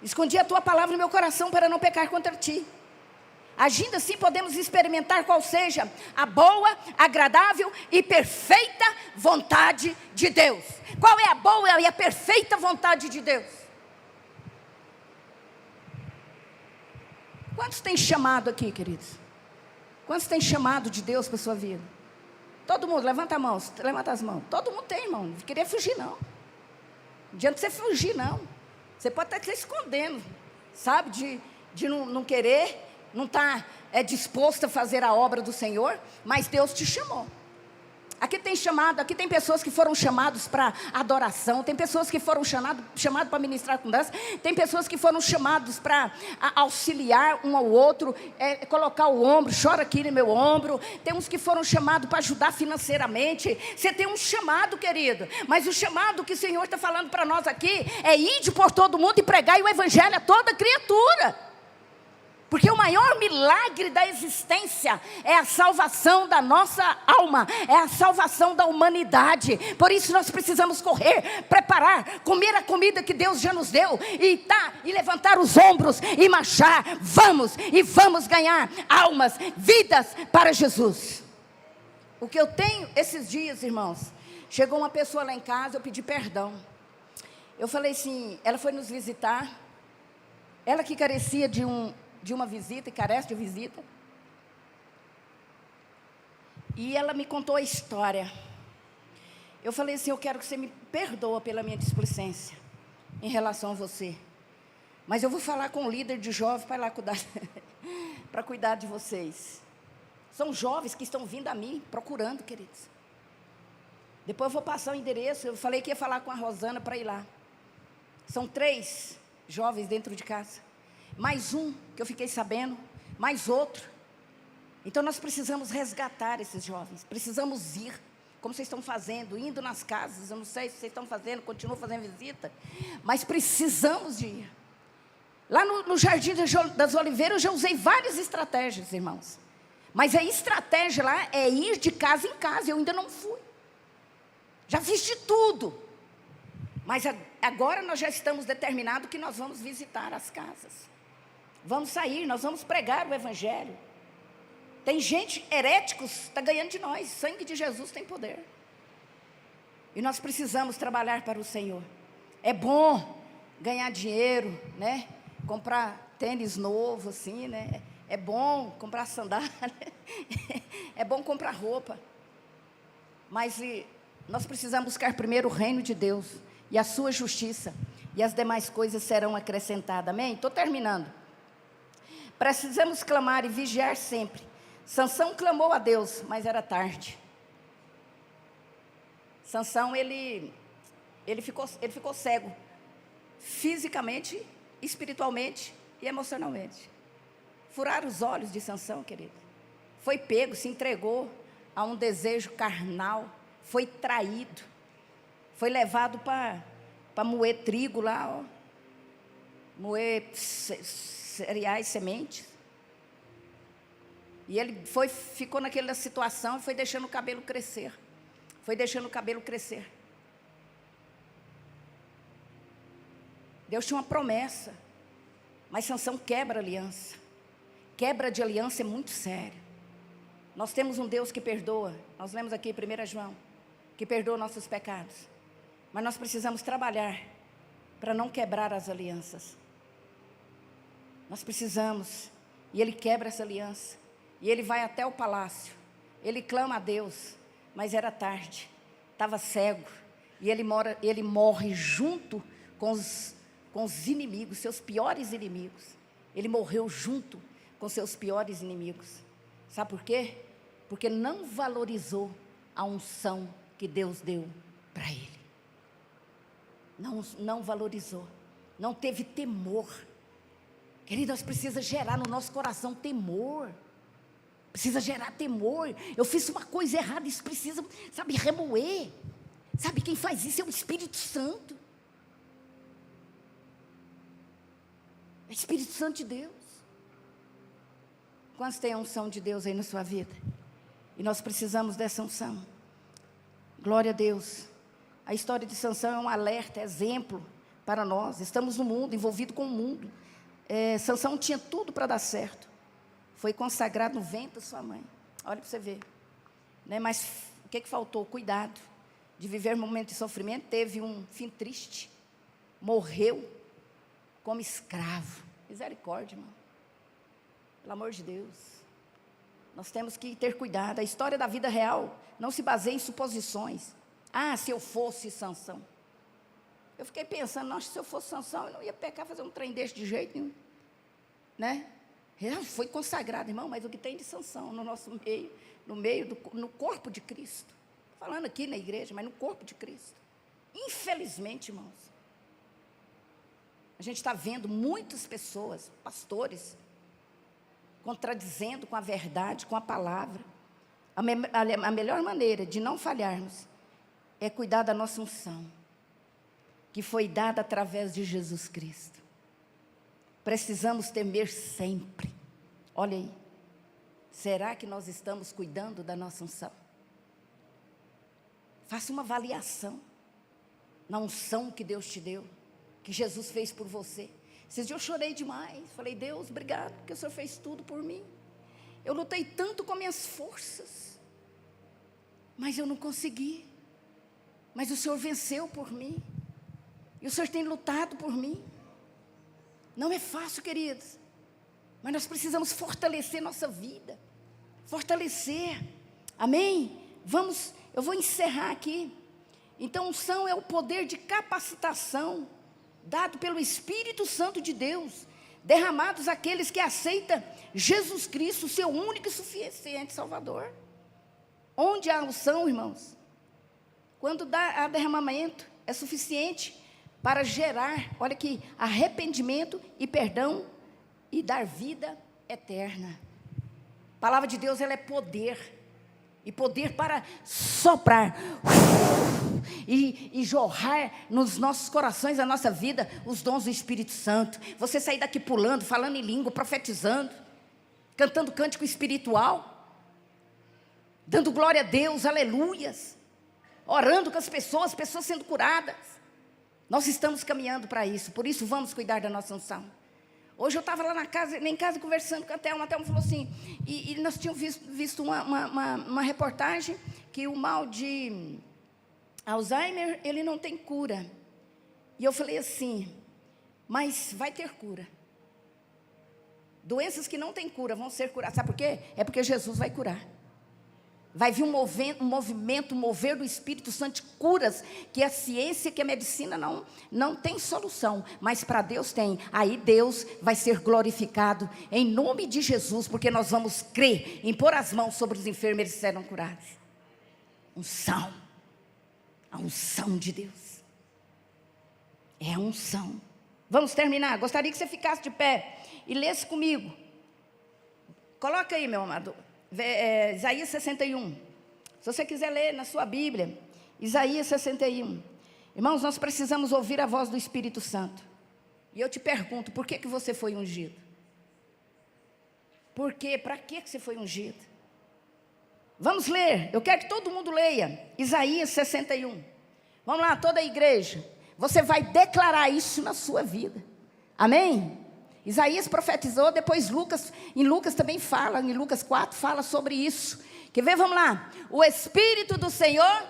escondi a tua palavra no meu coração para não pecar contra ti. Agindo assim, podemos experimentar qual seja a boa, agradável e perfeita vontade de Deus. Qual é a boa e a perfeita vontade de Deus? Quantos têm chamado aqui, queridos? Quantos têm chamado de Deus para a sua vida? Todo mundo, levanta as mãos. Todo mundo tem, irmão. Não queria fugir, não. Não adianta você fugir, não. Você pode estar se escondendo, sabe? De não querer, não estar disposto a fazer a obra do Senhor, mas Deus te chamou. Aqui tem pessoas que foram chamadas para adoração, tem pessoas que foram chamadas para ministrar com dança, tem pessoas que foram chamadas para auxiliar um ao outro, colocar o ombro, chora aqui no meu ombro. Tem uns que foram chamados para ajudar financeiramente. Você tem um chamado, querido, mas o chamado que o Senhor está falando para nós aqui é: ide por todo mundo e pregai o evangelho a toda criatura. Porque o maior milagre da existência é a salvação da nossa alma, é a salvação da humanidade. Por isso nós precisamos correr, preparar, comer a comida que Deus já nos deu, e levantar os ombros e marchar. Vamos ganhar almas, vidas para Jesus. O que eu tenho esses dias, irmãos, chegou uma pessoa lá em casa, eu pedi perdão. Eu falei assim, ela foi nos visitar, ela que carecia de uma visita, e carece de visita. E ela me contou a história. Eu falei assim: eu quero que você me perdoa pela minha displicência em relação a você, mas eu vou falar com o líder de jovens para ir lá cuidar, para cuidar de vocês. São jovens que estão vindo a mim, procurando, queridos. Depois eu vou passar o endereço. Eu falei que ia falar com a Rosana para ir lá. São 3 jovens dentro de casa. Mais um, que eu fiquei sabendo, mais outro. Então nós precisamos resgatar esses jovens. Precisamos ir, como vocês estão fazendo, indo nas casas. Eu não sei se vocês estão fazendo, continuam fazendo visita, mas precisamos de ir. Lá no Jardim das Oliveiras eu já usei várias estratégias, irmãos. Mas a estratégia lá é ir de casa em casa. Eu ainda não fui. Já fiz de tudo. Mas agora nós já estamos determinados que nós vamos visitar as casas. Vamos sair, nós vamos pregar o evangelho. Tem gente, heréticos, está ganhando de nós. Sangue de Jesus tem poder. E nós precisamos trabalhar para o Senhor. É bom ganhar dinheiro, né? Comprar tênis novo, assim, né? É bom comprar sandália. É bom comprar roupa. Mas nós precisamos buscar primeiro o reino de Deus e a sua justiça, e as demais coisas serão acrescentadas. Amém? Estou terminando. Precisamos clamar e vigiar sempre. Sansão clamou a Deus, mas era tarde. Sansão, ele ficou cego, fisicamente, espiritualmente e emocionalmente. Furaram os olhos de Sansão, querido. Foi pego, se entregou a um desejo carnal, foi traído, foi levado para moer trigo lá, ó, moer cereais, sementes. E ele ficou naquela situação e foi deixando o cabelo crescer. Deus tinha uma promessa, mas Sansão quebra a aliança. Quebra de aliança é muito sério. Nós temos um Deus que perdoa. Nós lemos aqui em 1 João. que perdoa nossos pecados. Mas nós precisamos trabalhar para não quebrar as alianças. Nós precisamos, e ele quebra essa aliança, e ele vai até o palácio, ele clama a Deus, mas era tarde, estava cego, e ele morre junto com os inimigos, seus piores inimigos. Ele morreu junto com seus piores inimigos. Sabe por quê? Porque não valorizou a unção que Deus deu para ele. Não valorizou, não teve temor. Querido, nós precisamos gerar no nosso coração temor. Precisa gerar temor. Eu fiz uma coisa errada, isso precisa, sabe, remoer. Sabe quem faz isso? É o Espírito Santo. É o Espírito Santo de Deus. Quantos tem a unção de Deus aí na sua vida? E nós precisamos dessa unção. Glória a Deus. A história de Sansão é um alerta, exemplo para nós. Estamos no mundo, envolvido com o mundo. Sansão tinha tudo para dar certo. Foi consagrado no ventre da sua mãe. Olha para você ver. Né? Mas o que faltou? Cuidado de viver um momento de sofrimento. Teve um fim triste. Morreu como escravo. Misericórdia, irmão. Pelo amor de Deus. Nós temos que ter cuidado. A história da vida real não se baseia em suposições. Ah, se eu fosse Sansão. Eu fiquei pensando, nossa, se eu fosse Sansão, eu não ia pecar, fazer um trem desse de jeito nenhum. Né? Foi consagrado, irmão, mas o que tem de Sansão no nosso meio, no corpo de Cristo. Falando aqui na igreja, mas no corpo de Cristo. Infelizmente, irmãos, a gente está vendo muitas pessoas, pastores, contradizendo com a verdade, com a palavra. A melhor maneira de não falharmos é cuidar da nossa unção, que foi dada através de Jesus Cristo. Precisamos temer sempre. Olha aí, será que nós estamos cuidando da nossa unção? Faça uma avaliação na unção que Deus te deu, que Jesus fez por você. Esses dias eu chorei demais, falei, Deus, obrigado, porque o Senhor fez tudo por mim. Eu lutei tanto com minhas forças, mas eu não consegui. Mas o Senhor venceu por mim, e o Senhor tem lutado por mim. Não é fácil, queridos, mas nós precisamos fortalecer nossa vida, fortalecer, amém? Eu vou encerrar aqui. Então, unção é o poder de capacitação, dado pelo Espírito Santo de Deus, derramados àqueles que aceitam Jesus Cristo, seu único e suficiente Salvador. Onde há unção, irmãos? Quando há derramamento, é suficiente para gerar, olha aqui, arrependimento e perdão e dar vida eterna. A palavra de Deus, ela é poder. E poder para soprar e jorrar nos nossos corações, na nossa vida, os dons do Espírito Santo. Você sair daqui pulando, falando em língua, profetizando, cantando cântico espiritual, dando glória a Deus, aleluias, orando com as pessoas sendo curadas. Nós estamos caminhando para isso, por isso vamos cuidar da nossa unção. Hoje eu estava lá em casa conversando com a Thelma falou assim, e nós tínhamos visto uma reportagem que o mal de Alzheimer, ele não tem cura. E eu falei assim, mas vai ter cura. Doenças que não têm cura vão ser curadas. Sabe por quê? É porque Jesus vai curar. Vai vir um movimento, um mover do Espírito Santo de curas, que a ciência, que a medicina não tem solução, mas para Deus tem. Aí Deus vai ser glorificado em nome de Jesus, porque nós vamos crer em pôr as mãos sobre os enfermos, eles serão curados. Unção, a unção de Deus, é a unção. Vamos terminar, gostaria que você ficasse de pé e lesse comigo. Coloca aí, meu amado. Isaías 61, se você quiser ler na sua Bíblia, Isaías 61, irmãos, nós precisamos ouvir a voz do Espírito Santo, e eu te pergunto, por que você foi ungido? Por quê? Para que você foi ungido? Vamos ler, eu quero que todo mundo leia, Isaías 61, vamos lá, toda a igreja, você vai declarar isso na sua vida, amém? Isaías profetizou, depois em Lucas também fala, em Lucas 4 fala sobre isso. Quer ver? Vamos lá. O Espírito do Senhor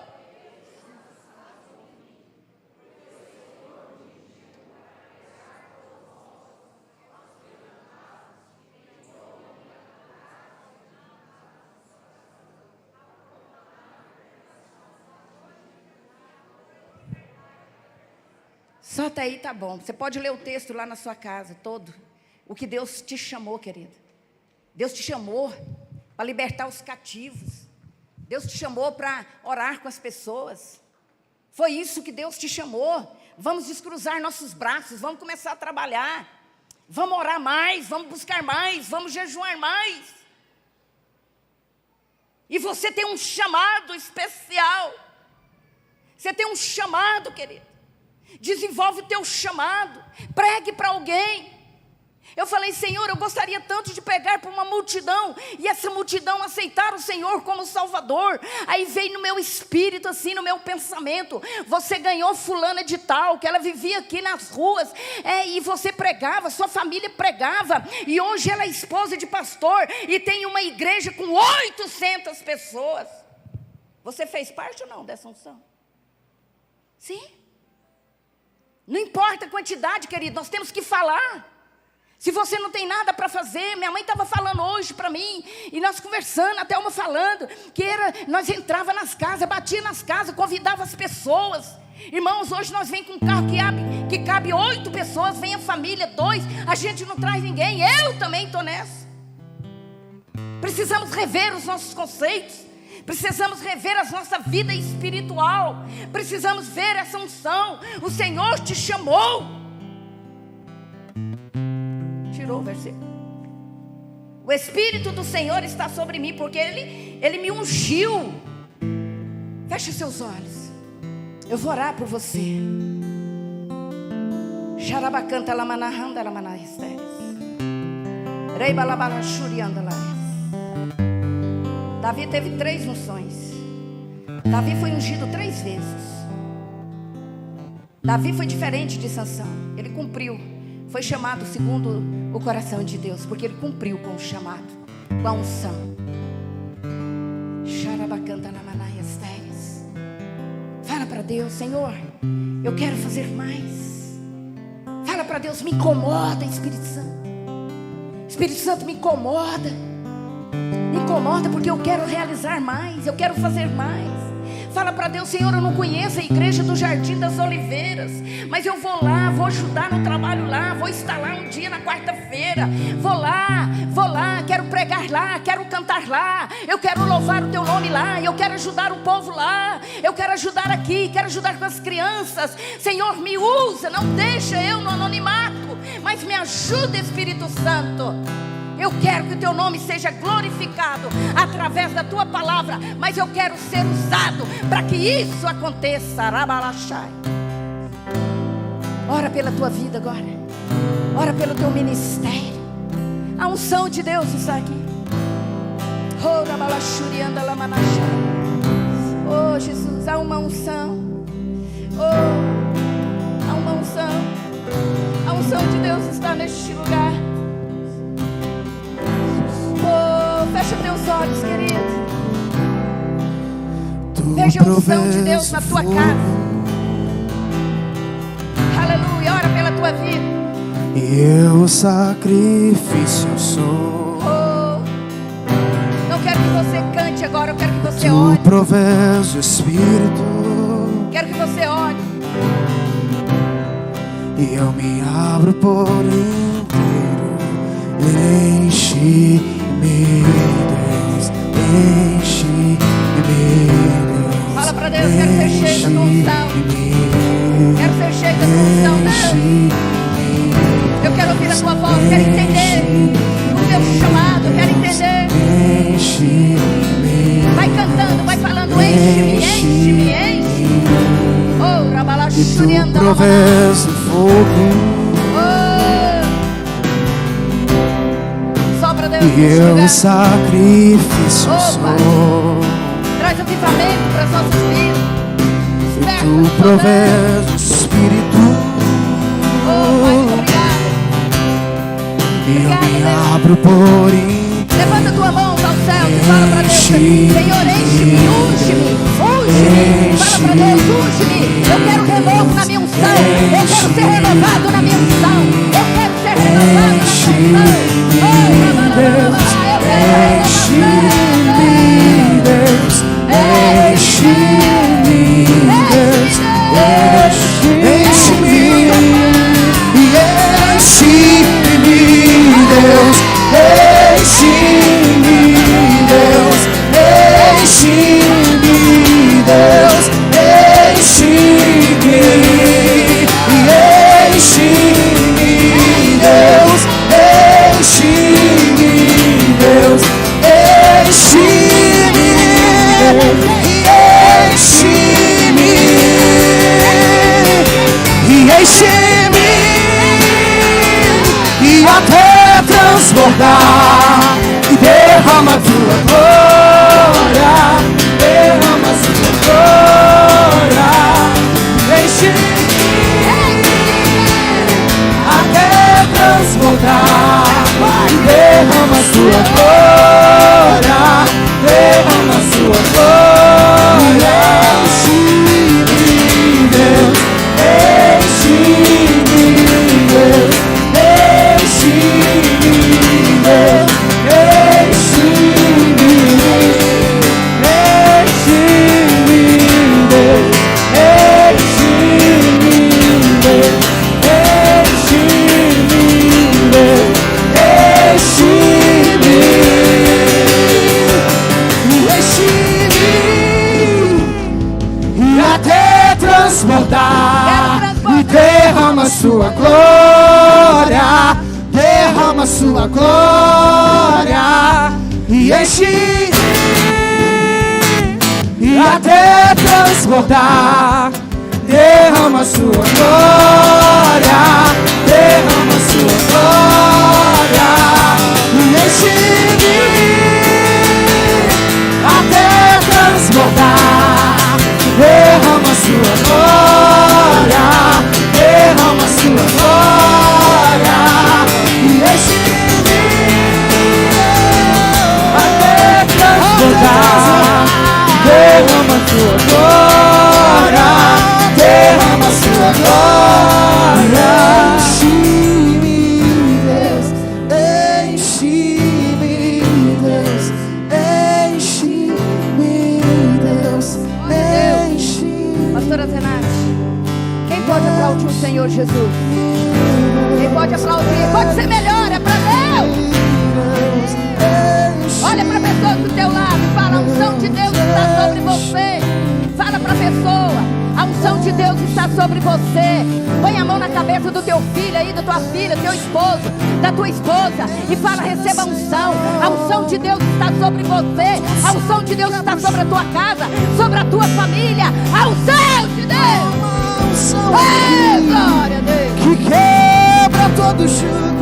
Só até aí tá bom. Você pode ler o texto lá na sua casa, todo. O que Deus te chamou, querido. Deus te chamou para libertar os cativos. Deus te chamou para orar com as pessoas. Foi isso que Deus te chamou. Vamos descruzar nossos braços, vamos começar a trabalhar. Vamos orar mais, vamos buscar mais, vamos jejuar mais. E você tem um chamado especial. Você tem um chamado, querido. Desenvolve o teu chamado. Pregue para alguém. Eu falei, Senhor, eu gostaria tanto de pregar para uma multidão, e essa multidão aceitar o Senhor como Salvador. Aí veio no meu espírito, assim, no meu pensamento, você ganhou fulana de tal, que ela vivia aqui nas ruas, e você pregava, sua família pregava, e hoje ela é esposa de pastor, e tem uma igreja com 800 pessoas. Você fez parte ou não dessa unção? Sim. Não importa a quantidade, querido, nós temos que falar. Se você não tem nada para fazer, minha mãe estava falando hoje para mim, e nós conversando, até uma falando, nós entrava nas casas, batia nas casas, convidava as pessoas. Irmãos, hoje nós vem com um carro que cabe 8 pessoas, vem a família, 2, a gente não traz ninguém, eu também estou nessa. Precisamos rever os nossos conceitos, precisamos rever a nossa vida espiritual, precisamos ver essa unção. O Senhor te chamou. Tirou o versículo. O Espírito do Senhor está sobre mim, porque Ele me ungiu. Feche seus olhos. Eu vou orar por você. Xarabacanta lamanahanda lamanahisteres. Reibalabaraxurianda lá. Davi teve 3 unções. Davi foi ungido 3 vezes. Davi foi diferente de Sansão. Ele cumpriu. Foi chamado segundo o coração de Deus, porque ele cumpriu com o chamado, com a unção. Fala para Deus, Senhor, eu quero fazer mais. Fala para Deus, me incomoda, Espírito Santo. Espírito Santo, me incomoda. Me incomoda porque eu quero realizar mais, eu quero fazer mais. Fala para Deus, Senhor, eu não conheço a igreja do Jardim das Oliveiras, mas eu vou lá, vou ajudar no trabalho lá, vou estar lá um dia na quarta-feira, vou lá, quero pregar lá, quero cantar lá, eu quero louvar o teu nome lá, eu quero ajudar o povo lá, eu quero ajudar aqui, quero ajudar com as crianças. Senhor, me usa, não deixa eu no anonimato, mas me ajuda, Espírito Santo. Eu quero que o teu nome seja glorificado através da tua palavra, mas eu quero ser usado para que isso aconteça. Ora pela tua vida agora. Ora pelo teu ministério. A unção de Deus está aqui. Oh Jesus, há uma unção. Oh, há uma unção. A unção de Deus está neste lugar. Fecha teus olhos, querido. Veja a unção de Deus na tua casa. Aleluia, ora pela tua vida. E eu sacrifício sou. Não quero que você cante agora, eu quero que você ore. Tu provés o Espírito. Quero que você ore. E eu me abro por inteiro. Enche-me, Deus, enche-me, Deus. Fala pra Deus, quero ser cheio da tua unção. Quero ser cheio da tua unção, Deus. Eu quero ouvir a tua voz, quero entender o teu chamado, quero entender. Vai cantando, vai falando, enche-me, enche-me, enche. Oh, rabalachurianda. Tu provés o fogo. E eu sacrifício sou. Traz avivamento para as nossas vidas. E tu provés o Espírito. Oh, Pai, obrigado. E eu me abro por inteiro. Levanta tua mão aos céus e fala para Deus: Senhor, enche-me, unge-me, unge-me. Fala para Deus, unge-me. Eu quero renovo na minha unção. Eu quero ser renovado na minha unção. Eu quero ser renovado na minha unção. Deus, enche-me, Deus, enche-me, Deus, enche-me, sua glória e enche e até transbordar. Derrama sua glória, derrama sua glória e enche-me até transbordar. Derrama sua glória, derrama sua glória e enche-me até transbordar. Derrama sua glória, derrama sua glória. Enche-me, Deus, enche-me, Deus, enche-me, Deus, enche-me. Pastora Zenate, quem pode aplaudir o Senhor Jesus? Quem pode aplaudir? Pode ser melhor, é pra Deus. Olha pra pessoa do teu lado e fala: a unção de Deus está sobre você. Fala pra pessoa: a unção de Deus está sobre você. Põe a mão na cabeça do teu filho aí, da tua filha, do teu esposo, da tua esposa e fala: receba a unção. A unção de Deus está sobre você. A unção de Deus está sobre a tua casa, sobre a tua família. A unção de Deus. Glória a Deus. Que quebra todo jugo.